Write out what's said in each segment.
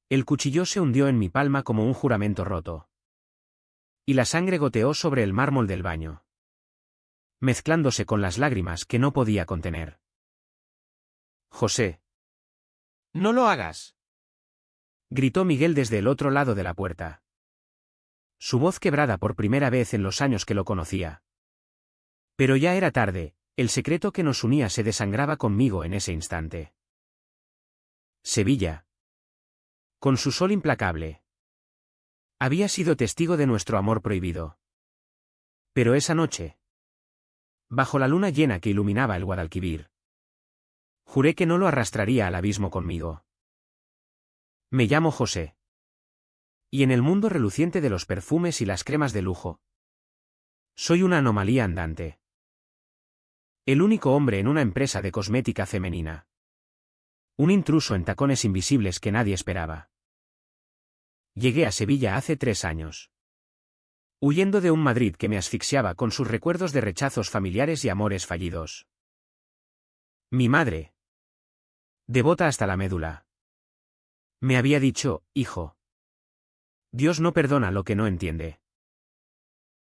El cuchillo se hundió en mi palma como un juramento roto. Y la sangre goteó sobre el mármol del baño, mezclándose con las lágrimas que no podía contener. José. No lo hagas. Gritó Miguel desde el otro lado de la puerta. Su voz quebrada por primera vez en los años que lo conocía. Pero ya era tarde, el secreto que nos unía se desangraba conmigo en ese instante. Sevilla. Con su sol implacable. Había sido testigo de nuestro amor prohibido. Pero esa noche, bajo la luna llena que iluminaba el Guadalquivir, juré que no lo arrastraría al abismo conmigo. Me llamo José. Y en el mundo reluciente de los perfumes y las cremas de lujo, soy una anomalía andante. El único hombre en una empresa de cosmética femenina. Un intruso en tacones invisibles que nadie esperaba. Llegué a Sevilla hace 3 años. Huyendo de un Madrid que me asfixiaba con sus recuerdos de rechazos familiares y amores fallidos. Mi madre, devota hasta la médula, me había dicho, hijo, Dios no perdona lo que no entiende.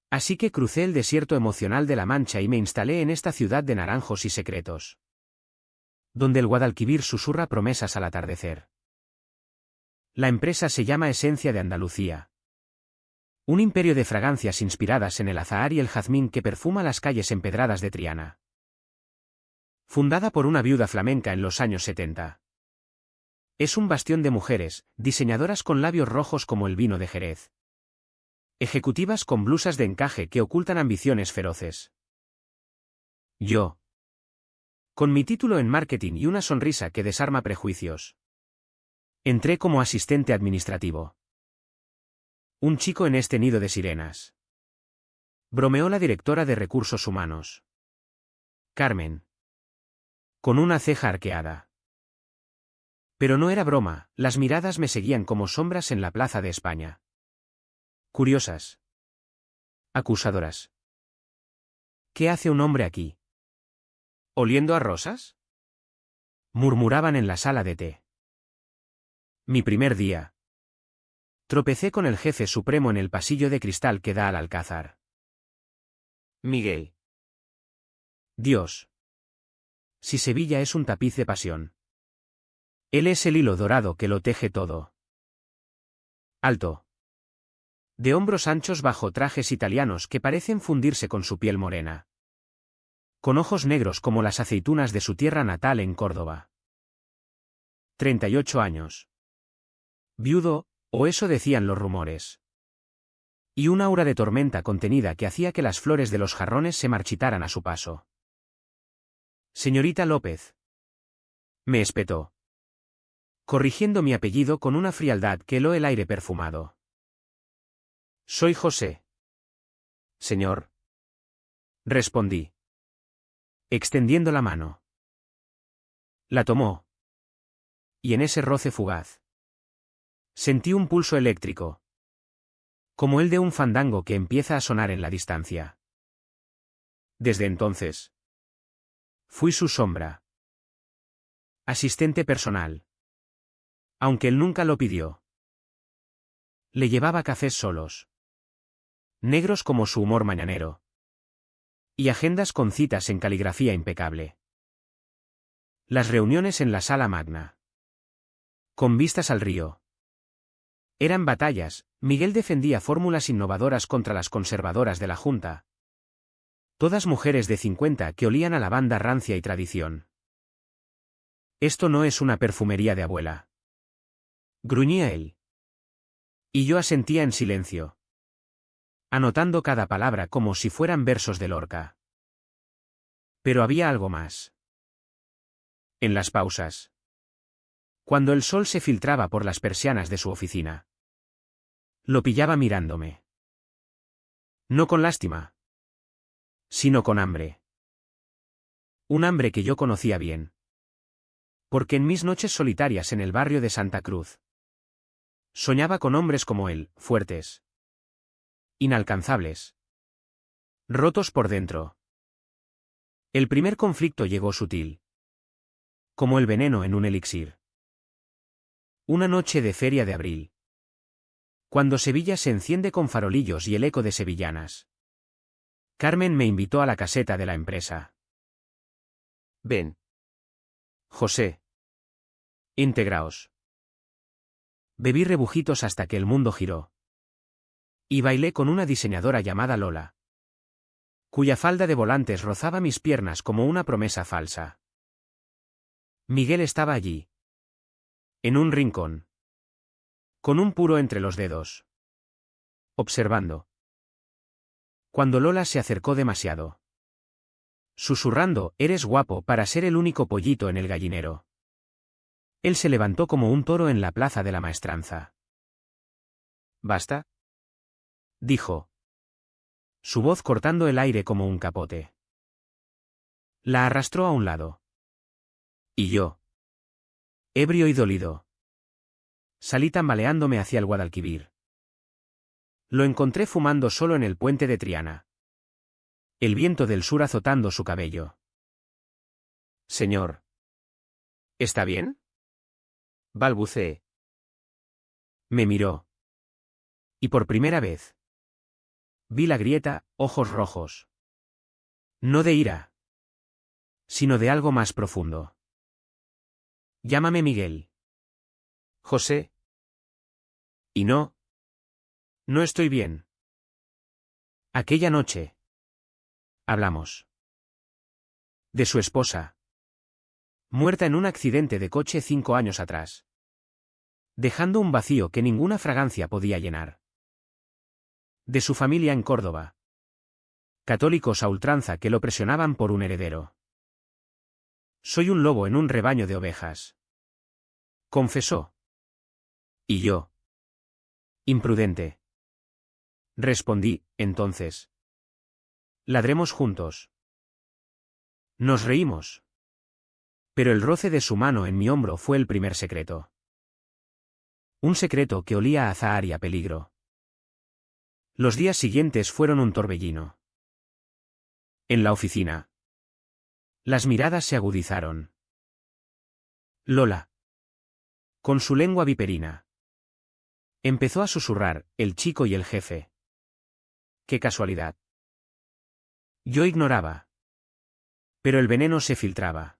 Así que crucé el desierto emocional de La Mancha y me instalé en esta ciudad de naranjos y secretos, donde el Guadalquivir susurra promesas al atardecer. La empresa se llama Esencia de Andalucía. Un imperio de fragancias inspiradas en el azahar y el jazmín que perfuma las calles empedradas de Triana. Fundada por una viuda flamenca en los años 70. Es un bastión de mujeres, diseñadoras con labios rojos como el vino de Jerez. Ejecutivas con blusas de encaje que ocultan ambiciones feroces. Yo. Con mi título en marketing y una sonrisa que desarma prejuicios. Entré como asistente administrativo. Un chico en este nido de sirenas. Bromeó la directora de recursos humanos. Carmen. Con una ceja arqueada. Pero no era broma, las miradas me seguían como sombras en la plaza de España. Curiosas. Acusadoras. ¿Qué hace un hombre aquí? ¿Oliendo a rosas? Murmuraban en la sala de té. Mi primer día. Tropecé con el jefe supremo en el pasillo de cristal que da al Alcázar. Miguel. Dios. Si Sevilla es un tapiz de pasión. Él es el hilo dorado que lo teje todo. Alto. De hombros anchos bajo trajes italianos que parecen fundirse con su piel morena. Con ojos negros como las aceitunas de su tierra natal en Córdoba. 38 años. Viudo, o eso decían los rumores. Y un aura de tormenta contenida que hacía que las flores de los jarrones se marchitaran a su paso. Señorita López. Me espetó. Corrigiendo mi apellido con una frialdad que heló el aire perfumado. Soy José. Señor. Respondí. Extendiendo la mano. La tomó. Y en ese roce fugaz. Sentí un pulso eléctrico. Como el de un fandango que empieza a sonar en la distancia. Desde entonces. Fui su sombra. Asistente personal. Aunque él nunca lo pidió. Le llevaba cafés solos. Negros como su humor mañanero. Y agendas con citas en caligrafía impecable. Las reuniones en la sala magna. Con vistas al río. Eran batallas, Miguel defendía fórmulas innovadoras contra las conservadoras de la Junta. Todas mujeres de 50 que olían a lavanda rancia y tradición. Esto no es una perfumería de abuela. Gruñía él. Y yo asentía en silencio. Anotando cada palabra como si fueran versos de Lorca. Pero había algo más. En las pausas. Cuando el sol se filtraba por las persianas de su oficina. Lo pillaba mirándome. No con lástima. Sino con hambre. Un hambre que yo conocía bien. Porque en mis noches solitarias en el barrio de Santa Cruz. Soñaba con hombres como él, fuertes. Inalcanzables. Rotos por dentro. El primer conflicto llegó sutil. Como el veneno en un elixir. Una noche de feria de abril. Cuando Sevilla se enciende con farolillos y el eco de sevillanas. Carmen me invitó a la caseta de la empresa. Ven. José. Integraos. Bebí rebujitos hasta que el mundo giró. Y bailé con una diseñadora llamada Lola, cuya falda de volantes rozaba mis piernas como una promesa falsa. Miguel estaba allí, en un rincón, con un puro entre los dedos, observando. Cuando Lola se acercó demasiado, susurrando, «Eres guapo para ser el único pollito en el gallinero». Él se levantó como un toro en la plaza de la Maestranza. «¿Basta?», dijo, su voz cortando el aire como un capote. La arrastró a un lado. Y yo, ebrio y dolido, salí tambaleándome hacia el Guadalquivir. Lo encontré fumando solo en el puente de Triana, el viento del sur azotando su cabello. Señor. ¿Está bien? Balbuceé. Me miró. Y por primera vez vi la grieta, ojos rojos. No de ira, sino de algo más profundo. Llámame Miguel. José. Y no estoy bien. Aquella noche hablamos de su esposa, muerta en un accidente de coche 5 años atrás, dejando un vacío que ninguna fragancia podía llenar. De su familia en Córdoba, católicos a ultranza que lo presionaban por un heredero. Soy un lobo en un rebaño de ovejas, confesó. Y yo, imprudente, respondí, entonces, ladremos juntos. Nos reímos. Pero el roce de su mano en mi hombro fue el primer secreto. Un secreto que olía a azahar y a peligro. Los días siguientes fueron un torbellino. En la oficina, las miradas se agudizaron. Lola, con su lengua viperina, empezó a susurrar, el chico y el jefe. ¡Qué casualidad! Yo ignoraba. Pero el veneno se filtraba.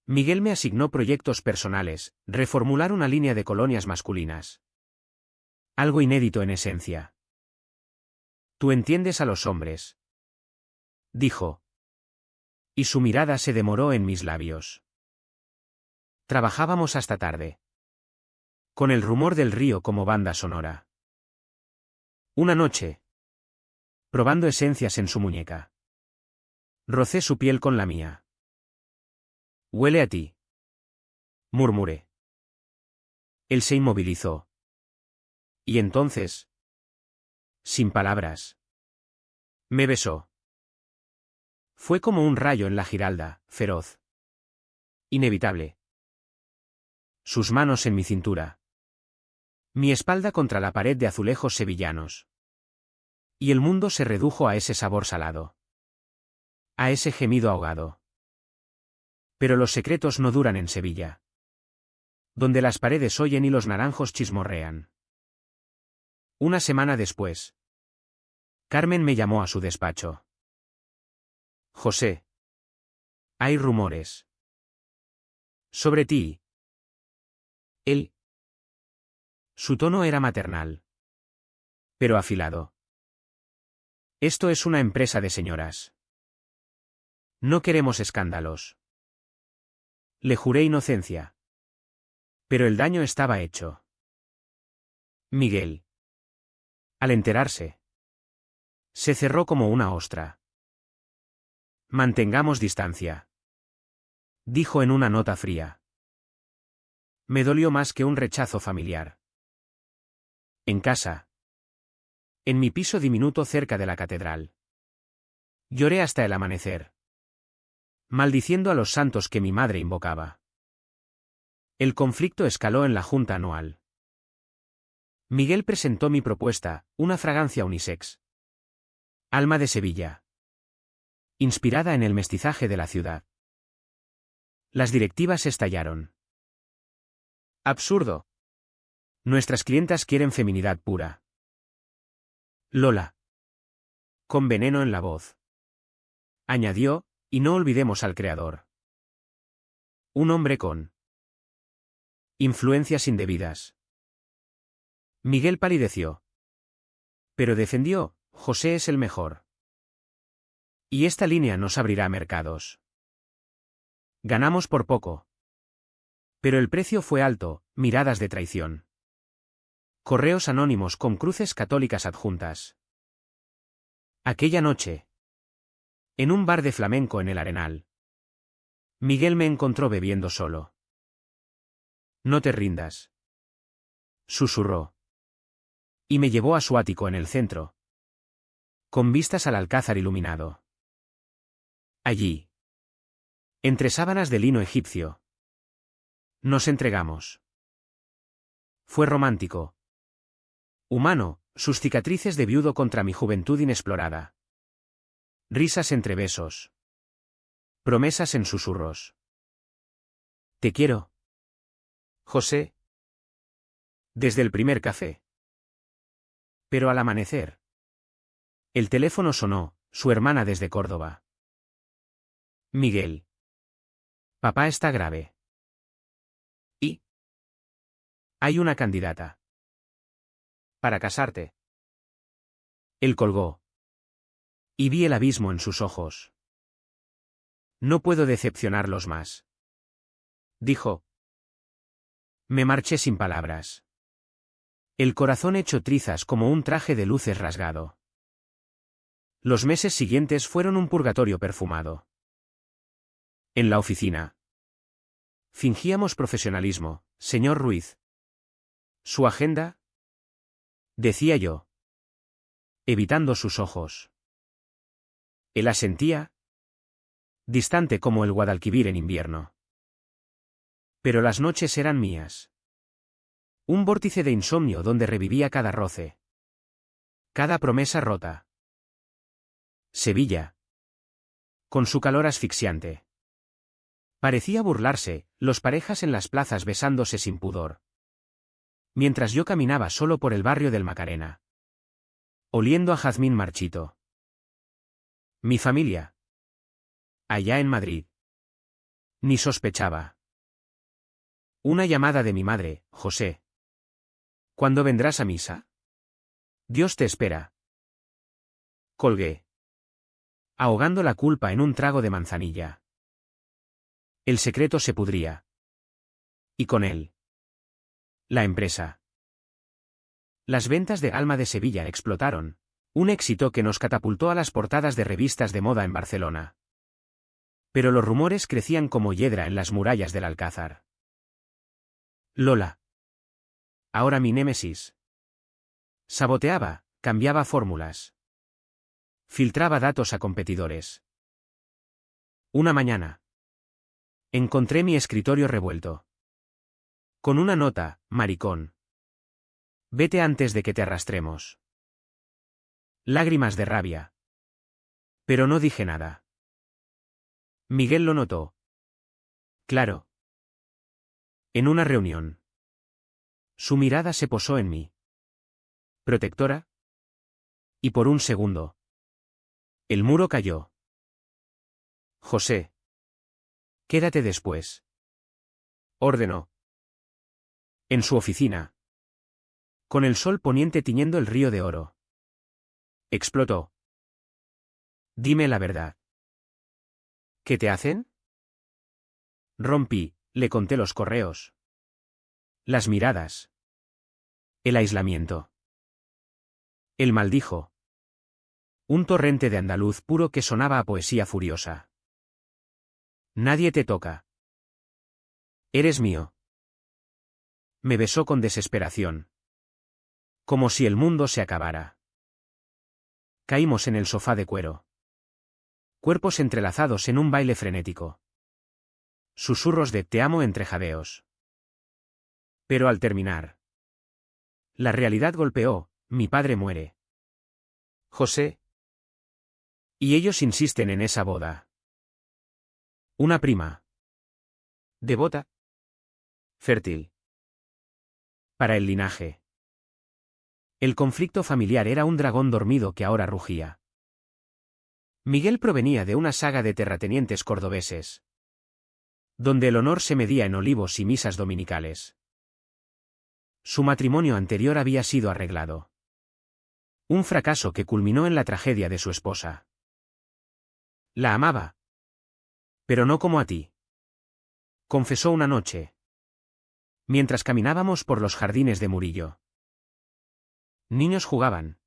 Miguel me asignó proyectos personales, reformular una línea de colonias masculinas. Algo inédito en esencia. Tú entiendes a los hombres, dijo. Y su mirada se demoró en mis labios. Trabajábamos hasta tarde, con el rumor del río como banda sonora. Una noche, probando esencias en su muñeca, rocé su piel con la mía. Huele a ti, murmuré. Él se inmovilizó. Y entonces, sin palabras, me besó. Fue como un rayo en la Giralda, feroz, inevitable. Sus manos en mi cintura. Mi espalda contra la pared de azulejos sevillanos. Y el mundo se redujo a ese sabor salado. A ese gemido ahogado. Pero los secretos no duran en Sevilla, donde las paredes oyen y los naranjos chismorrean. Una semana después, Carmen me llamó a su despacho. José. Hay rumores. Sobre ti. Él. Su tono era maternal, pero afilado. Esto es una empresa de señoras. No queremos escándalos. Le juré inocencia. Pero el daño estaba hecho. Miguel, al enterarse, se cerró como una ostra. Mantengamos distancia, dijo en una nota fría. Me dolió más que un rechazo familiar. En casa, en mi piso diminuto cerca de la catedral, lloré hasta el amanecer, maldiciendo a los santos que mi madre invocaba. El conflicto escaló en la junta anual. Miguel presentó mi propuesta, una fragancia unisex. Alma de Sevilla. Inspirada en el mestizaje de la ciudad. Las directivas estallaron. Absurdo. Nuestras clientas quieren feminidad pura. Lola. Con veneno en la voz. Añadió, y no olvidemos al creador. Un hombre con influencias indebidas. Miguel palideció. Pero defendió, José es el mejor. Y esta línea nos abrirá mercados. Ganamos por poco. Pero el precio fue alto, miradas de traición. Correos anónimos con cruces católicas adjuntas. Aquella noche. En un bar de flamenco en el Arenal. Miguel me encontró bebiendo solo. No te rindas. Susurró. Y me llevó a su ático en el centro. Con vistas al alcázar iluminado. Allí. Entre sábanas de lino egipcio. Nos entregamos. Fue romántico. Humano, sus cicatrices de viudo contra mi juventud inexplorada. Risas entre besos. Promesas en susurros. Te quiero. José. Desde el primer café. Pero al amanecer. El teléfono sonó, su hermana desde Córdoba. Miguel. Papá está grave. ¿Y? Hay una candidata. Para casarte. Él colgó. Y vi el abismo en sus ojos. No puedo decepcionarlos más. Dijo. Me marché sin palabras. El corazón hecho trizas como un traje de luces rasgado. Los meses siguientes fueron un purgatorio perfumado. En la oficina. Fingíamos profesionalismo, señor Ruiz. ¿Su agenda? Decía yo. Evitando sus ojos. Él asentía. Distante como el Guadalquivir en invierno. Pero las noches eran mías. Un vórtice de insomnio donde revivía cada roce. Cada promesa rota. Sevilla. Con su calor asfixiante. Parecía burlarse, los parejas en las plazas besándose sin pudor. Mientras yo caminaba solo por el barrio del Macarena. Oliendo a jazmín marchito. Mi familia. Allá en Madrid. Ni sospechaba. Una llamada de mi madre, José. ¿Cuándo vendrás a misa? Dios te espera. Colgué. Ahogando la culpa en un trago de manzanilla. El secreto se pudría. Y con él. La empresa. Las ventas de Alma de Sevilla explotaron. Un éxito que nos catapultó a las portadas de revistas de moda en Barcelona. Pero los rumores crecían como hiedra en las murallas del Alcázar. Lola. Ahora mi némesis. Saboteaba, cambiaba fórmulas. Filtraba datos a competidores. Una mañana. Encontré mi escritorio revuelto. Con una nota, maricón. Vete antes de que te arrastremos. Lágrimas de rabia. Pero no dije nada. Miguel lo notó. Claro. En una reunión. Su mirada se posó en mí. Protectora. Y por un segundo. El muro cayó. José. Quédate después. Ordenó. En su oficina. Con el sol poniente tiñendo el río de oro. Explotó. Dime la verdad. ¿Qué te hacen? Rompí, le conté los correos. Las miradas. El aislamiento. Él maldijo. Un torrente de andaluz puro que sonaba a poesía furiosa. Nadie te toca. Eres mío. Me besó con desesperación. Como si el mundo se acabara. Caímos en el sofá de cuero. Cuerpos entrelazados en un baile frenético. Susurros de te amo entre jadeos. Pero al terminar. La realidad golpeó, mi padre muere. José. Y ellos insisten en esa boda. Una prima. Devota. Fértil. Para el linaje. El conflicto familiar era un dragón dormido que ahora rugía. Miguel provenía de una saga de terratenientes cordobeses, donde el honor se medía en olivos y misas dominicales. Su matrimonio anterior había sido arreglado. Un fracaso que culminó en la tragedia de su esposa. La amaba. Pero no como a ti. Confesó una noche, mientras caminábamos por los jardines de Murillo. Niños jugaban.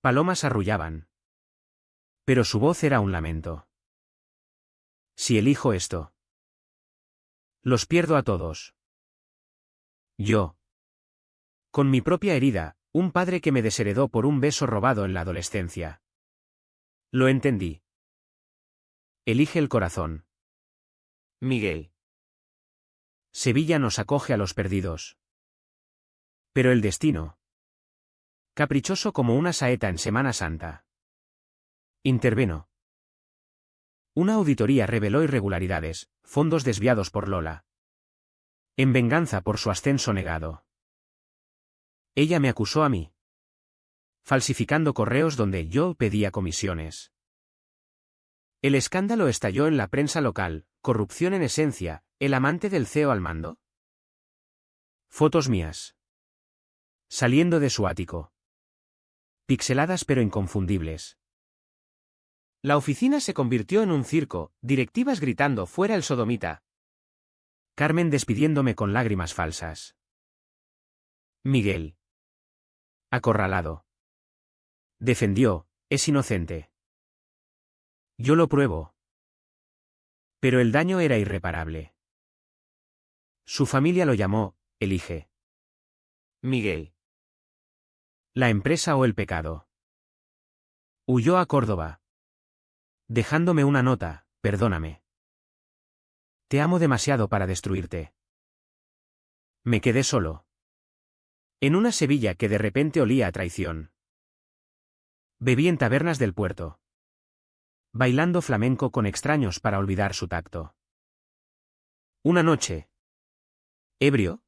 Palomas arrullaban. Pero su voz era un lamento. Si elijo esto, los pierdo a todos. Yo. Con mi propia herida, un padre que me desheredó por un beso robado en la adolescencia. Lo entendí. Elige el corazón. Miguel. Sevilla nos acoge a los perdidos. Pero el destino. Caprichoso como una saeta en Semana Santa. Interveno. Una auditoría reveló irregularidades, fondos desviados por Lola. En venganza por su ascenso negado. Ella me acusó a mí. Falsificando correos donde yo pedía comisiones. El escándalo estalló en la prensa local, corrupción en esencia, el amante del CEO al mando. Fotos mías. Saliendo de su ático. Pixeladas pero inconfundibles. La oficina se convirtió en un circo, directivas gritando fuera el sodomita. Carmen despidiéndome con lágrimas falsas. Miguel. Acorralado. Defendió, es inocente. Yo lo pruebo. Pero el daño era irreparable. Su familia lo llamó, elige. Miguel. La empresa o el pecado. Huyó a Córdoba. Dejándome una nota, perdóname. Te amo demasiado para destruirte. Me quedé solo. En una Sevilla que de repente olía a traición. Bebí en tabernas del puerto. Bailando flamenco con extraños para olvidar su tacto. Una noche. Ebrio.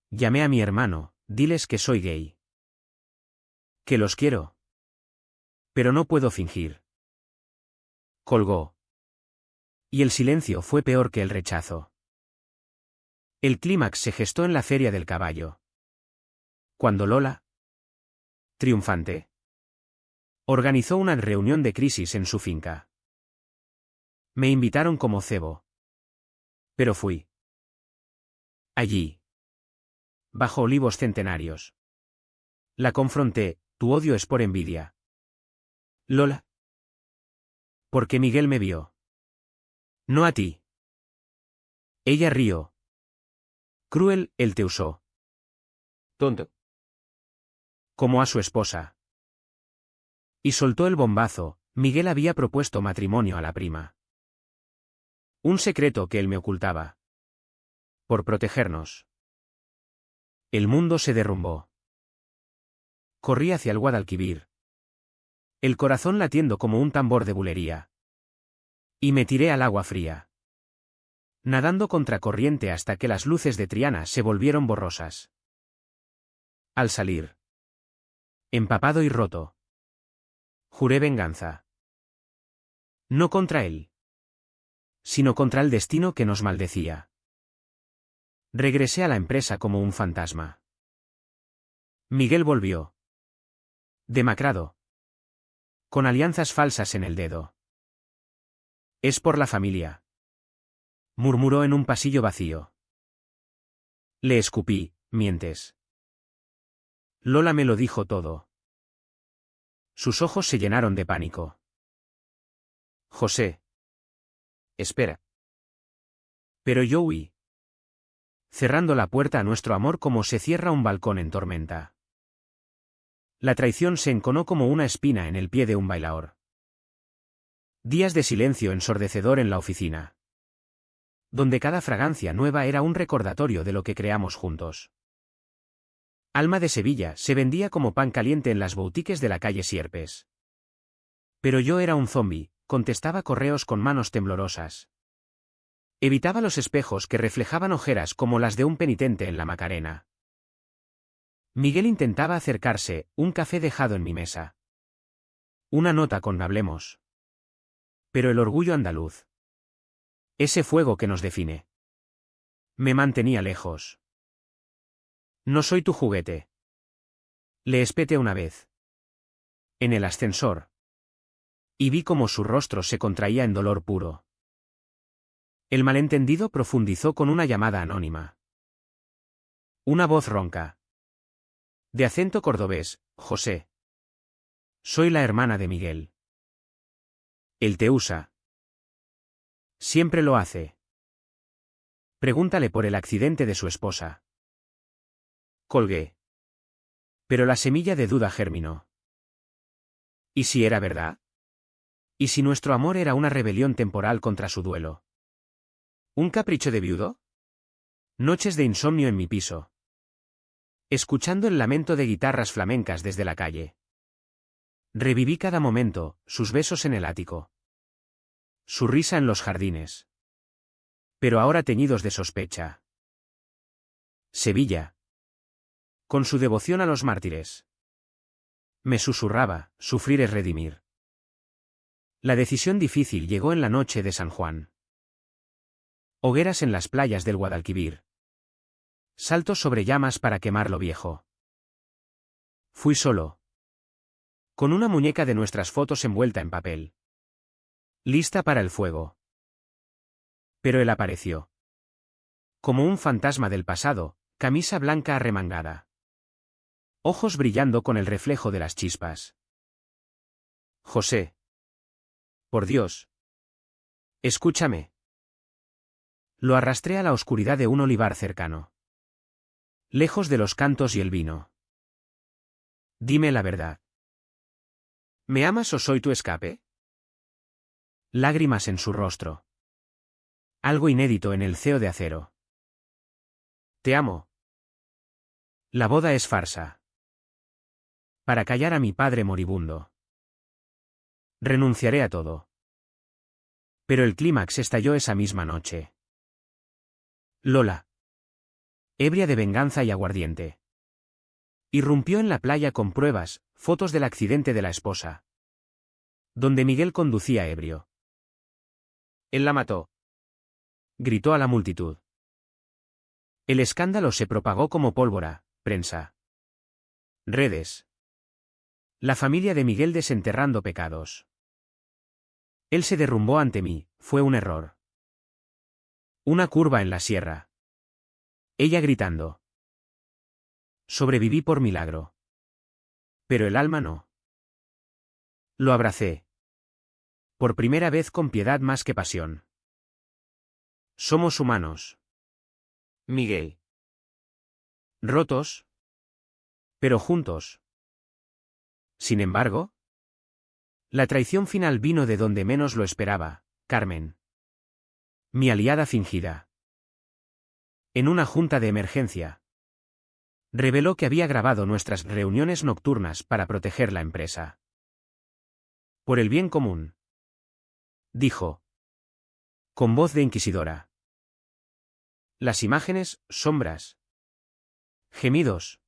Llamé a mi hermano, diles que soy gay. Que los quiero. Pero no puedo fingir. Colgó. Y el silencio fue peor que el rechazo. El clímax se gestó en la Feria del Caballo. Cuando Lola, triunfante, organizó una reunión de crisis en su finca. Me invitaron como cebo. Pero fui. Allí. Bajo olivos centenarios. La confronté, tu odio es por envidia. Lola. Porque Miguel me vio. No a ti. Ella rió. Cruel, él te usó. Tonto. Como a su esposa. Y soltó el bombazo, Miguel había propuesto matrimonio a la prima. Un secreto que él me ocultaba. Por protegernos. El mundo se derrumbó. Corrí hacia el Guadalquivir. El corazón latiendo como un tambor de bulería. Y me tiré al agua fría. Nadando contracorriente hasta que las luces de Triana se volvieron borrosas. Al salir. Empapado y roto. Juré venganza. No contra él. Sino contra el destino que nos maldecía. Regresé a la empresa como un fantasma. Miguel volvió. Demacrado. Con alianzas falsas en el dedo. Es por la familia. Murmuró en un pasillo vacío. Le escupí, mientes. Lola me lo dijo todo. Sus ojos se llenaron de pánico. José. Espera. Pero yo huí. Cerrando la puerta a nuestro amor como se cierra un balcón en tormenta. La traición se enconó como una espina en el pie de un bailaor. Días de silencio ensordecedor en la oficina. Donde cada fragancia nueva era un recordatorio de lo que creamos juntos. Alma de Sevilla se vendía como pan caliente en las boutiques de la calle Sierpes. Pero yo era un zombi, contestaba correos con manos temblorosas. Evitaba los espejos que reflejaban ojeras como las de un penitente en la Macarena. Miguel intentaba acercarse, un café dejado en mi mesa. Una nota con hablemos. Pero el orgullo andaluz. Ese fuego que nos define. Me mantenía lejos. No soy tu juguete. Le espeté una vez. En el ascensor. Y vi cómo su rostro se contraía en dolor puro. El malentendido profundizó con una llamada anónima. Una voz ronca. De acento cordobés, José. Soy la hermana de Miguel. Él te usa. Siempre lo hace. Pregúntale por el accidente de su esposa. Colgué. Pero la semilla de duda germinó. ¿Y si era verdad? ¿Y si nuestro amor era una rebelión temporal contra su duelo? ¿Un capricho de viudo? Noches de insomnio en mi piso. Escuchando el lamento de guitarras flamencas desde la calle. Reviví cada momento, sus besos en el ático. Su risa en los jardines. Pero ahora teñidos de sospecha. Sevilla. Con su devoción a los mártires. Me susurraba, sufrir es redimir. La decisión difícil llegó en la noche de San Juan. Hogueras en las playas del Guadalquivir. Saltos sobre llamas para quemar lo viejo. Fui solo. Con una muñeca de nuestras fotos envuelta en papel. Lista para el fuego. Pero él apareció. Como un fantasma del pasado, camisa blanca arremangada. Ojos brillando con el reflejo de las chispas. José. Por Dios. Escúchame. Lo arrastré a la oscuridad de un olivar cercano. Lejos de los cantos y el vino. Dime la verdad. ¿Me amas o soy tu escape? Lágrimas en su rostro. Algo inédito en el CEO de acero. Te amo. La boda es farsa. Para callar a mi padre moribundo. Renunciaré a todo. Pero el clímax estalló esa misma noche. Lola. Ebria de venganza y aguardiente. Irrumpió en la playa con pruebas, fotos del accidente de la esposa. Donde Miguel conducía ebrio. Él la mató. Gritó a la multitud. El escándalo se propagó como pólvora, prensa. Redes. La familia de Miguel desenterrando pecados. Él se derrumbó ante mí, fue un error. Una curva en la sierra. Ella gritando. Sobreviví por milagro. Pero el alma no. Lo abracé. Por primera vez con piedad más que pasión. Somos humanos. Miguel. Rotos. Pero juntos. Sin embargo, la traición final vino de donde menos lo esperaba, Carmen. Mi aliada fingida. En una junta de emergencia. Reveló que había grabado nuestras reuniones nocturnas para proteger la empresa. Por el bien común. Dijo. Con voz de inquisidora. Las imágenes, sombras. Gemidos.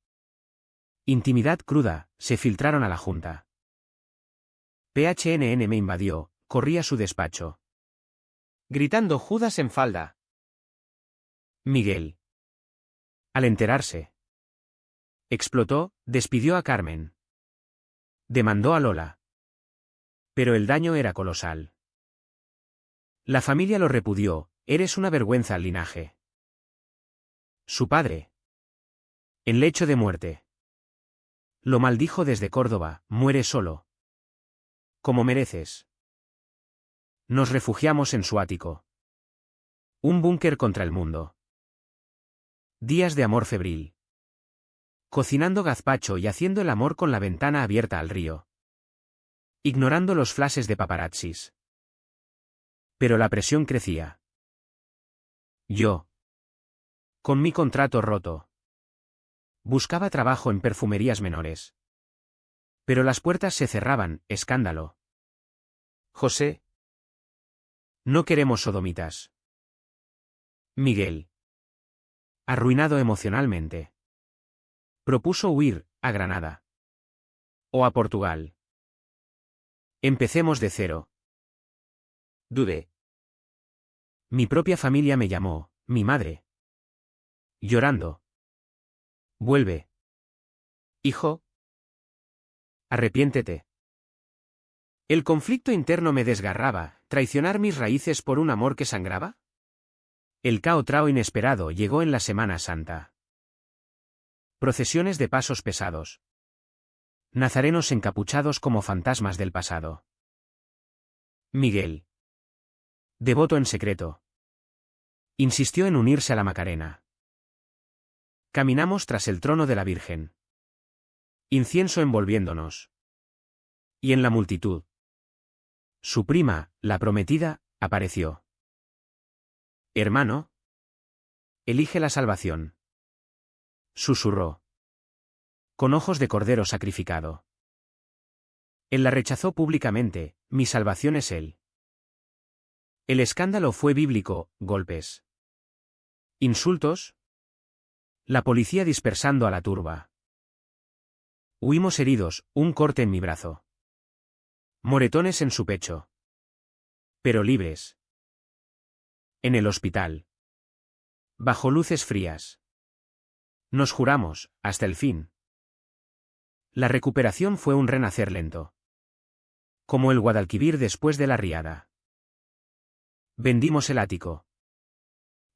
Intimidad cruda, se filtraron a la junta. PHNN me invadió, corrí a su despacho. Gritando Judas en falda. Miguel. Al enterarse. Explotó, despidió a Carmen. Demandó a Lola. Pero el daño era colosal. La familia lo repudió, eres una vergüenza al linaje. Su padre. En lecho de muerte. Lo maldijo desde Córdoba, muere solo. Como mereces. Nos refugiamos en su ático. Un búnker contra el mundo. Días de amor febril. Cocinando gazpacho y haciendo el amor con la ventana abierta al río. Ignorando los flashes de paparazzis. Pero la presión crecía. Yo. Con mi contrato roto. Buscaba trabajo en perfumerías menores. Pero las puertas se cerraban, escándalo. José. No queremos sodomitas. Miguel. Arruinado emocionalmente. Propuso huir, a Granada. O a Portugal. Empecemos de cero. Dudé. Mi propia familia me llamó, mi madre. Llorando. Vuelve. Hijo. Arrepiéntete. ¿El conflicto interno me desgarraba, traicionar mis raíces por un amor que sangraba? El caotrao inesperado llegó en la Semana Santa. Procesiones de pasos pesados. Nazarenos encapuchados como fantasmas del pasado. Miguel. Devoto en secreto. Insistió en unirse a la Macarena. Caminamos tras el trono de la Virgen. Incienso envolviéndonos. Y en la multitud. Su prima, la prometida, apareció. Hermano. Elige la salvación. Susurró. Con ojos de cordero sacrificado. Él la rechazó públicamente, mi salvación es él. El escándalo fue bíblico, golpes. Insultos. La policía dispersando a la turba. Huimos heridos, un corte en mi brazo. Moretones en su pecho. Pero libres. En el hospital. Bajo luces frías. Nos juramos, hasta el fin. La recuperación fue un renacer lento. Como el Guadalquivir después de la riada. Vendimos el ático.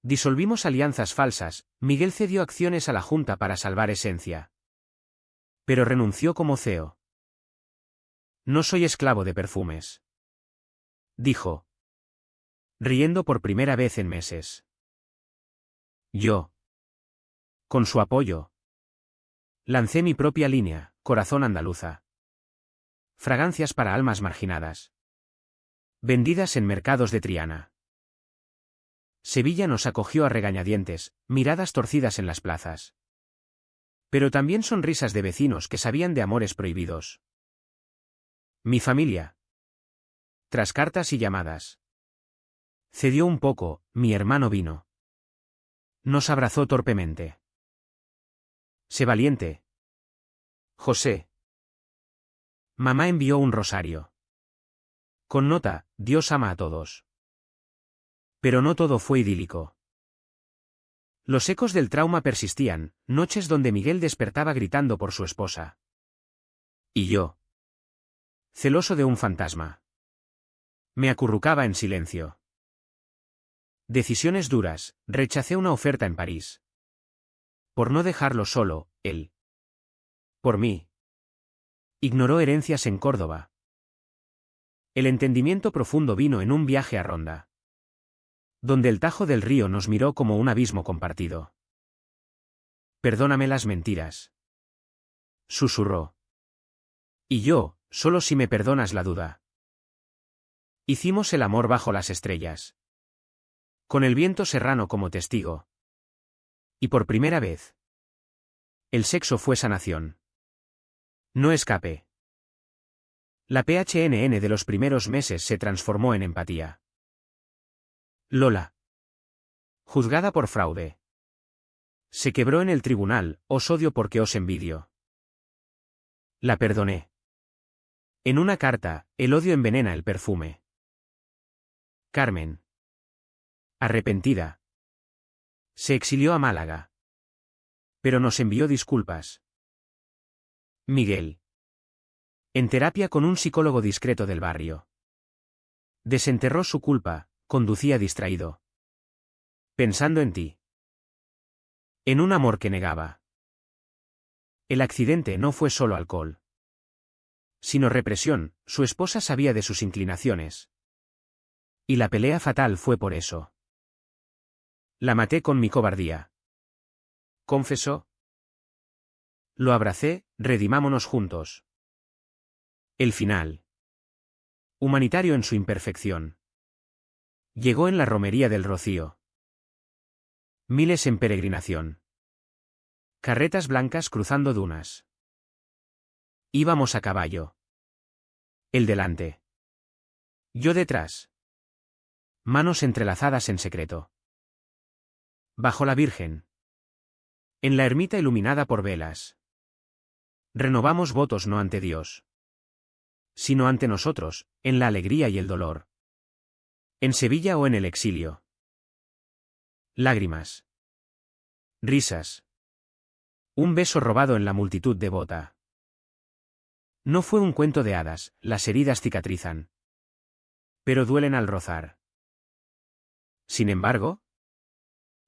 Disolvimos alianzas falsas, Miguel cedió acciones a la Junta para salvar Esencia. Pero renunció como CEO. No soy esclavo de perfumes. Dijo. Riendo por primera vez en meses. Yo. Con su apoyo. Lancé mi propia línea, Corazón Andaluza. Fragancias para almas marginadas. Vendidas en mercados de Triana. Sevilla nos acogió a regañadientes, miradas torcidas en las plazas. Pero también sonrisas de vecinos que sabían de amores prohibidos. Mi familia. Tras cartas y llamadas. Cedió un poco, mi hermano vino. Nos abrazó torpemente. Sé valiente. José. Mamá envió un rosario. Con nota, Dios ama a todos. Pero no todo fue idílico. Los ecos del trauma persistían, noches donde Miguel despertaba gritando por su esposa. Y yo. Celoso de un fantasma. Me acurrucaba en silencio. Decisiones duras, rechacé una oferta en París. Por no dejarlo solo, él. Por mí. Ignoró herencias en Córdoba. El entendimiento profundo vino en un viaje a Ronda. Donde el Tajo del río nos miró como un abismo compartido. Perdóname las mentiras. Susurró. Y yo, solo si me perdonas la duda. Hicimos el amor bajo las estrellas. Con el viento serrano como testigo. Y por primera vez. El sexo fue sanación. No escape. La PHNN de los primeros meses se transformó en empatía. Lola. Juzgada por fraude. Se quebró en el tribunal, os odio porque os envidio. La perdoné. En una carta, el odio envenena el perfume. Carmen. Arrepentida. Se exilió a Málaga. Pero nos envió disculpas. Miguel. En terapia con un psicólogo discreto del barrio. Desenterró su culpa, conducía distraído. Pensando en ti. En un amor que negaba. El accidente no fue solo alcohol. Sino represión, su esposa sabía de sus inclinaciones. Y la pelea fatal fue por eso. La maté con mi cobardía. Confesó. Lo abracé, redimámonos juntos. El final. Humanitario en su imperfección. Llegó en la romería del Rocío. Miles en peregrinación. Carretas blancas cruzando dunas. Íbamos a caballo. Él delante. Yo detrás. Manos entrelazadas en secreto. Bajo la Virgen. En la ermita iluminada por velas. Renovamos votos no ante Dios, sino ante nosotros, en la alegría y el dolor. En Sevilla o en el exilio. Lágrimas. Risas. Un beso robado en la multitud devota. No fue un cuento de hadas, las heridas cicatrizan. Pero duelen al rozar. Sin embargo,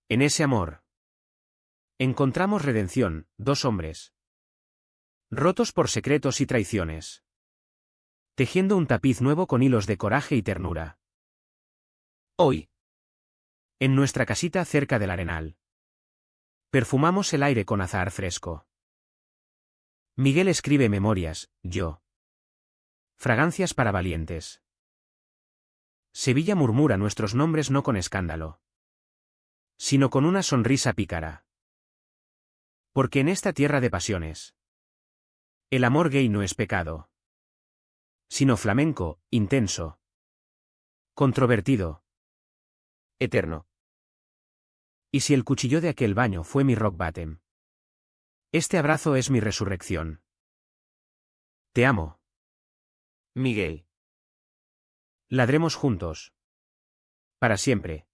en ese amor, encontramos redención, dos hombres, rotos por secretos y traiciones, tejiendo un tapiz nuevo con hilos de coraje y ternura. Hoy, en nuestra casita cerca del Arenal, perfumamos el aire con azahar fresco. Miguel escribe memorias, yo. Fragancias para valientes. Sevilla murmura nuestros nombres no con escándalo, sino con una sonrisa pícara. Porque en esta tierra de pasiones, el amor gay no es pecado, sino flamenco, intenso, controvertido, Eterno. y si el cuchillo de aquel baño fue mi rock bottom, este abrazo es mi resurrección. Te amo. Miguel. Ladremos juntos. Para siempre.